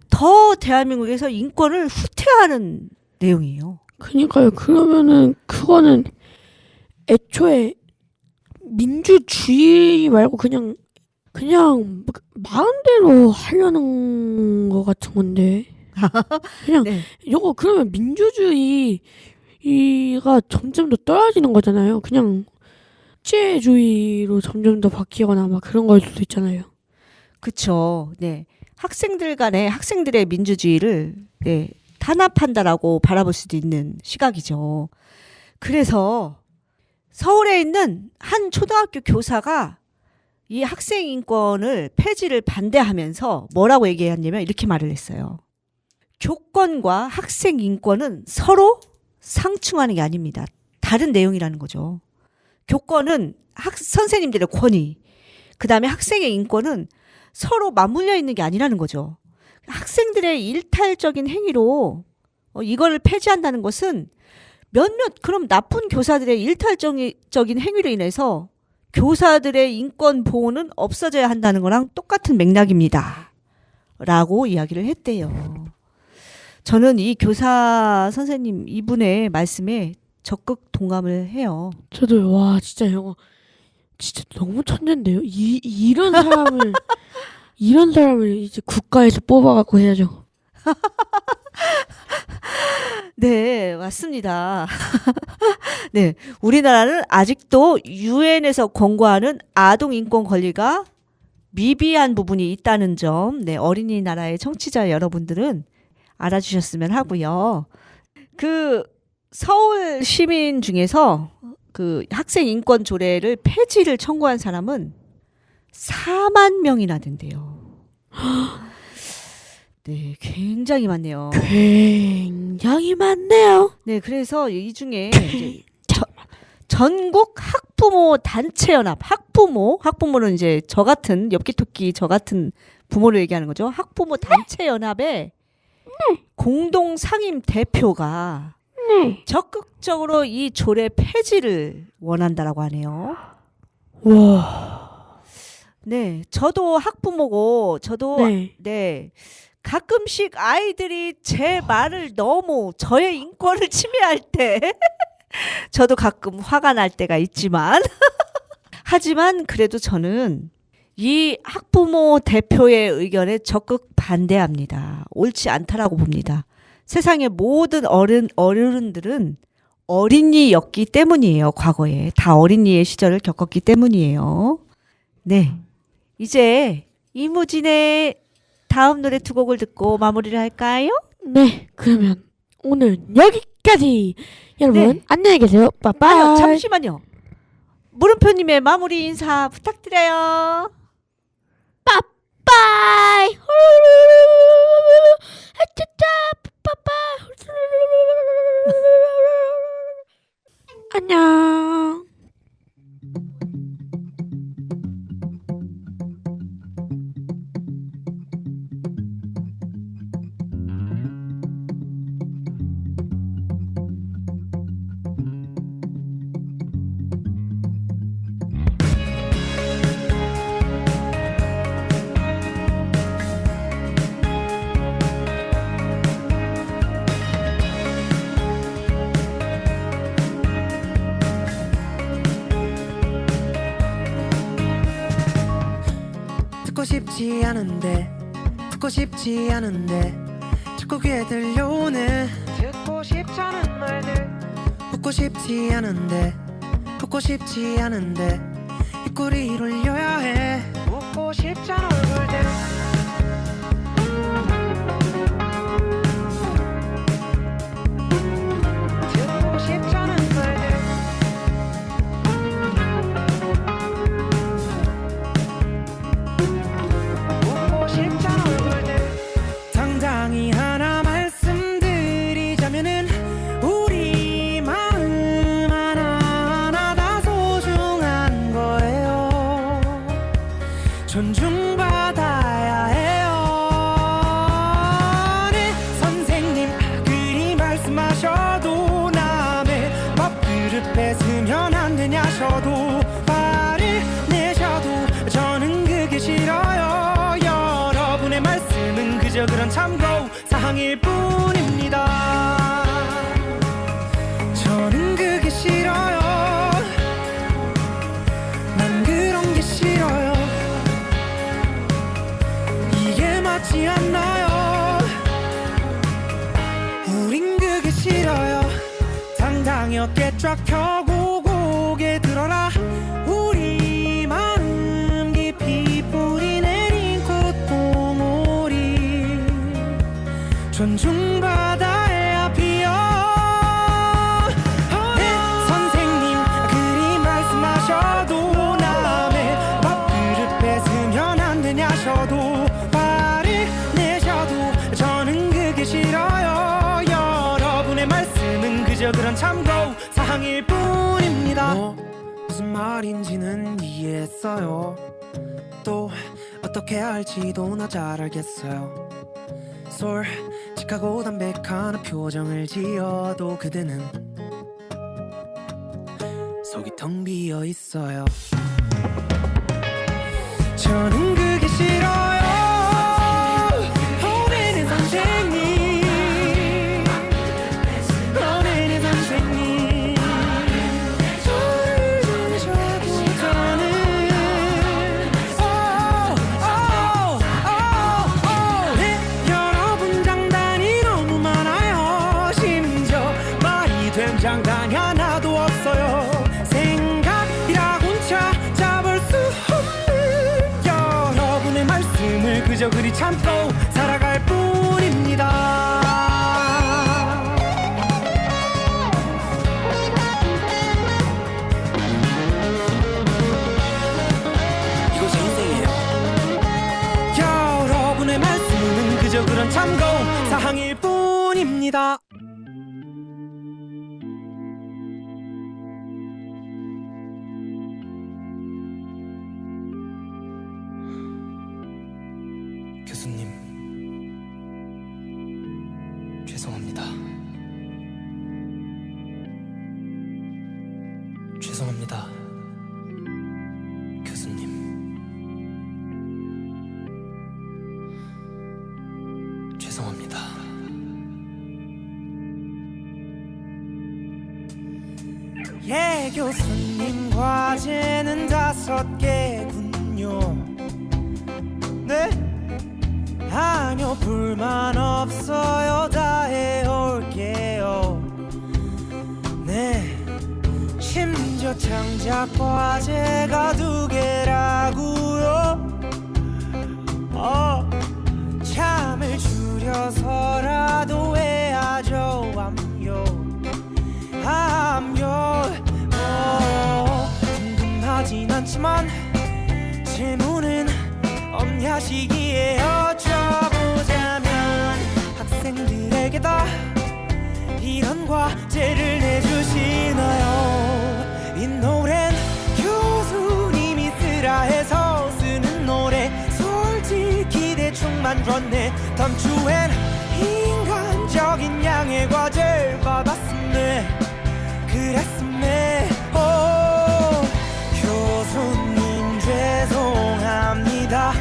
더 대한민국에서 인권을 후퇴하는 내용이에요. 그니까요. 그러면은 그거는 애초에 민주주의 말고 그냥 마음대로 하려는 것 같은 건데. 그냥 네. 요거 그러면 민주주의가 점점 더 떨어지는 거잖아요. 그냥 독재주의로 점점 더 바뀌거나 막 그런 걸 수도 있잖아요. 그쵸. 네. 학생들 간에 학생들의 민주주의를 네, 탄압한다라고 바라볼 수도 있는 시각이죠. 그래서 서울에 있는 한 초등학교 교사가 이 학생 인권을 폐지를 반대하면서 뭐라고 얘기했냐면 이렇게 말을 했어요. 교권과 학생 인권은 서로 상충하는 게 아닙니다. 다른 내용이라는 거죠. 교권은 선생님들의 권위, 그 다음에 학생의 인권은 서로 맞물려 있는 게 아니라는 거죠. 학생들의 일탈적인 행위로 이거를 폐지한다는 것은 그럼 나쁜 교사들의 일탈적인 행위로 인해서 교사들의 인권 보호는 없어져야 한다는 거랑 똑같은 맥락입니다. 라고 이야기를 했대요. 저는 이 교사 선생님 이분의 말씀에 적극 동감을 해요. 저도 와 진짜 이거 진짜 너무 천재인데요. 이런 사람을 이제 국가에서 뽑아갖고 해야죠. 네, 맞습니다. 네, 우리나라는 아직도 유엔에서 권고하는 아동 인권 권리가 미비한 부분이 있다는 점, 네, 어린이나라의 청취자 여러분들은 알아주셨으면 하고요. 그 서울 시민 중에서 그 학생 인권 조례를 폐지를 청구한 사람은 4만 명이나 된대요. 네, 굉장히 많네요. 굉장히 많네요. 네, 그래서 이 중에 이제 전국 학부모 단체 연합, 학부모는 이제 저 같은 엽기토끼 저 같은 부모를 얘기하는 거죠. 학부모 단체 연합의 공동 상임 대표가 적극적으로 이 조례 폐지를 원한다라고 하네요. 와. 네, 저도 학부모고 저도 네. 네. 가끔씩 아이들이 제 말을 너무 저의 인권을 침해할 때 저도 가끔 화가 날 때가 있지만 하지만 그래도 저는 이 학부모 대표의 의견에 적극 반대합니다. 옳지 않다라고 봅니다. 세상의 모든 어른들은 어린이였기 때문이에요. 과거에 다 어린이의 시절을 겪었기 때문이에요. 네, 이제 이무진의 다음 노래 두 곡을 듣고 마무리를 할까요? 네, 그러면 오늘 여기까지. 여러분 네. 안녕히 계세요. 빠빠이. 아니요, 잠시만요. 물음표님의 마무리 인사 부탁드려요. 빠이. 아차차 빠빠이. 안녕. 듣고 싶지 않은데 듣고 싶지 않은데 자꾸 귀에 들려오네 듣고 싶다는 말들 웃고 싶지 않은데 웃고 싶지 않은데 입꼬리를 올려야 해 웃고 싶잖아 얼굴들 듣고 싶다는 말들 웃고 싶잖아 얼굴들 당당히 하나 말씀드리자면은 우리 마음 하나하나 다 소중한 거예요 존중받아야 해요 네 선생님 그리 말씀하셔도 남의 밥그릇 뺏으면 안 쫙 펴고 고개 들어라. 우리 마음 깊이 뿌리 내린 꽃동오리 존중받아야 피어. 네, 선생님 그리 말씀하셔도 남의 밥그릇 뺏으면 안 되냐셔도 화를 내셔도 저는 그게 싫어요. 여러분의 말씀은 그저 그런 참고 사항일 뿐입니다. 무슨 말인지는 이해했어요. 또 어떻게 할지도 나 잘 알겠어요. 솔직하고 담백한 표정을 지어도 그대는 속이 텅 비어 있어요. 저는 그게 싫어요. 오늘의 선생님, 오늘의 선생님, 저를 들으셔도 저는 네, 여러분 장단이 너무 많아요. 심지어 말이 된 장단이 하나도 없어요. 생각이라곤 찾아볼 수 없는 여러분의 말씀을 그저 그리 참고 살아갈 뿐입니다. 이거 제 인생이에요. 여러분의 말씀은 그저 그런 참고 사항일 뿐입니다. 교수님, 죄송합니다. 죄송합니다. 교수님. 죄송합니다. 예, 교수님 과제는 5개군요. 네? 아니요, 불만 없어요. 다 해올게요. 네, 심지어 창작 과제가 2개라고요. 잠을 줄여서라도 해야죠. 궁금하진 않지만 질문은 없냐 시기에 여쭤보자면 학생들에게 다 이런 과제를 내주시나요? 이 노래는 교수님이 쓰라 해서 쓰는 노래. 솔직히 대충 만들었네. 다음 주엔 인간적인 양의 과제를 받았음네. 그랬음네. 교수님 죄송합니다.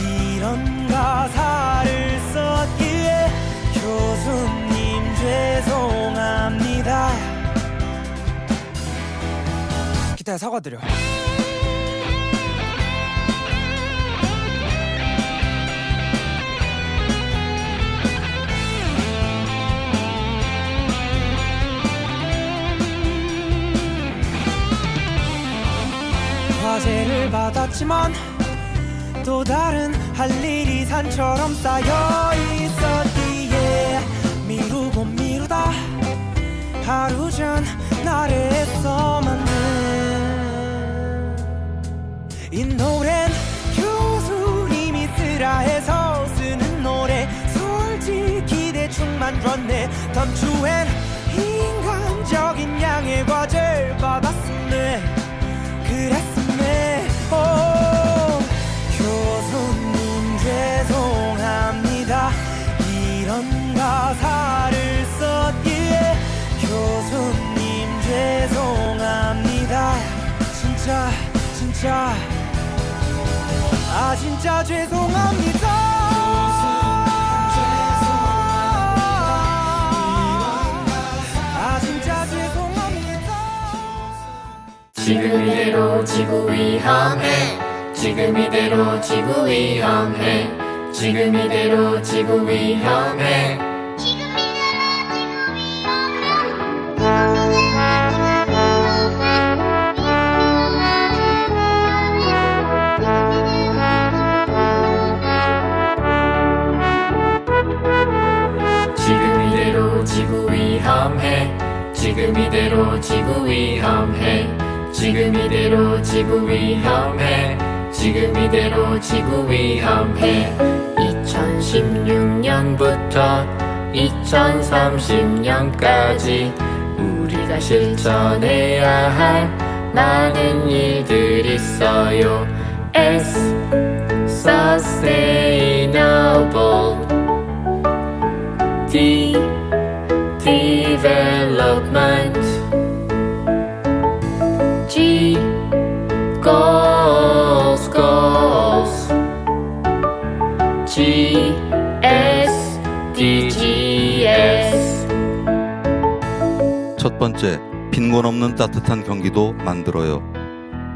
이런 가사를 썼기에 교수님 죄송합니다. 기타에 사과드려. 과제를 받았지만 또 다른 할 일이 산처럼 쌓여 있었기에 미루고 미루다 하루 전 날에서 만든 이 노래는 교수님이 쓰라 해서 쓰는 노래. 솔직히 대충 만들었네. 다음 주엔 인간적인 양의 과제를 받았음네. 그랬음네. 교수님 죄송합니다. 이런 가사를 썼기에 교수님 죄송합니다. 진짜 진짜 죄송합니다. 진짜 죄송합니다. 지금 이대로 지구 위험해. 지금 이대로 지구 위험해. 지금 이대로 지구 위험해. 지금 이대로 지구 위험해. 지금 이대로 지구 위험해 지금 이대로 지구 위험해 지금 이대로 지구 위험해 2016년부터 2030년까지 우리가 실천해야 할 많은 일들이 있어요. S Sustainable D Development G Goals G SDGs 첫 번째, 빈곤 없는 따뜻한 경기도 만들어요.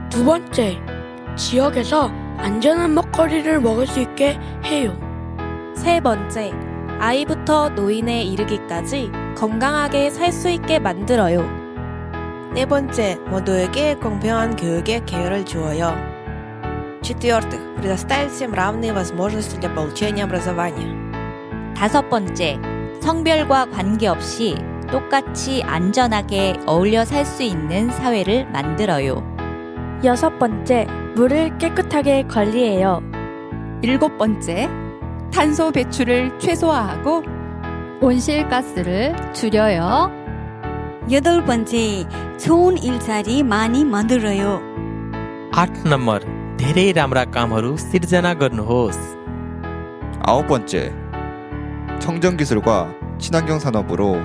두 번째, 지역에서 안전한 먹거리를 먹을 수 있게 해요. 세 번째, 아이부터 노인에 이르기까지 건강하게 살 수 있게 만들어요. 네 번째, 모두에게 공평한 교육의 기회를 주어요. В-четвертых, предоставить всем равные возможности для получения образования. 다섯 번째, 성별과 관계없이 똑같이 안전하게 어울려 살 수 있는 사회를 만들어요. 여섯 번째, 물을 깨끗하게 관리해요. 일곱 번째, 탄소 배출을 최소화하고 온실가스를 줄여요. 여덟 번째, 좋은 일자리 많이 만들어요. 8 नम्बर धेरै राम्रा कामहरू सिर्जना गर्नुहोस्. 아홉 번째, 청정기술과 친환경 산업으로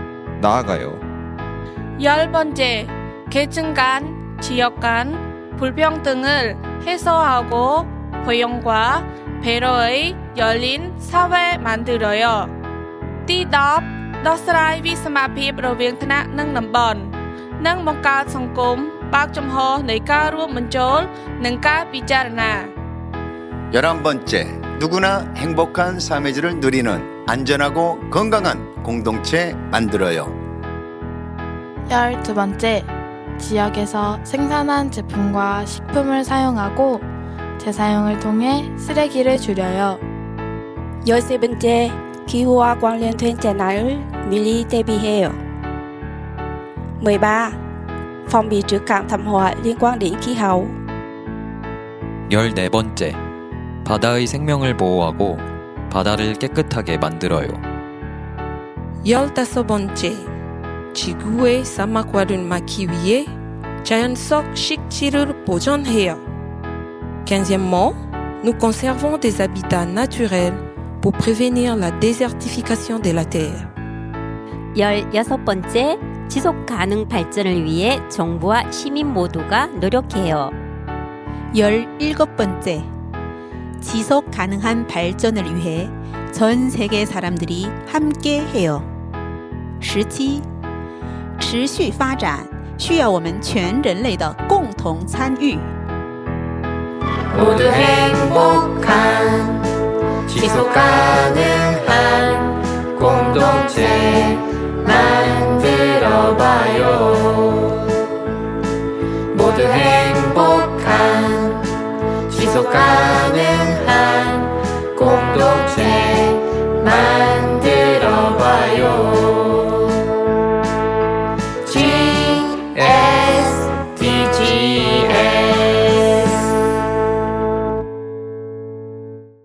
나아가요. 열 번째, 계층 간, 지역 간 불평등을 해소하고 포용과 배려의 열린 사회 만들어요.ទី10 ដោះស្រាយវិសមភាពរវាងថ្នាក់និងតំបន់និងបង្កើតសង្គមបើកចំហនៃការរួមបញ្ចូលនិងការពិចារណា 11번째, 누구나 행복한 삶의 질을 누리는 안전하고 건강한 공동체 만들어요. 12번째, 지역에서 생산한 제품과 식품을 사용하고 재사용을 통해 쓰레기를 줄여요. 13번째, 기후와 관련된 재난을 미리 대비해요. 13. phòng bị trước các thảm họa liên quan đến khí hậu. 14번째, 바다의 생명을 보호하고 바다를 깨끗하게 만들어요. 15번째, 지구의 사막화를 막기 위해 자연적 식지를 보존해요. 15e, nous conservons des habitats naturels pour prévenir la désertification de la Terre. 16번째, 지속 가능 발전을 위해 정부와 시민 모두가 노력해요. 17번째, 지속 가능한 발전을 위해 전 세계 사람들이 함께 해요. 17. 持续发展需要我们全人类的共同参与. 모두 행복한 지속 가능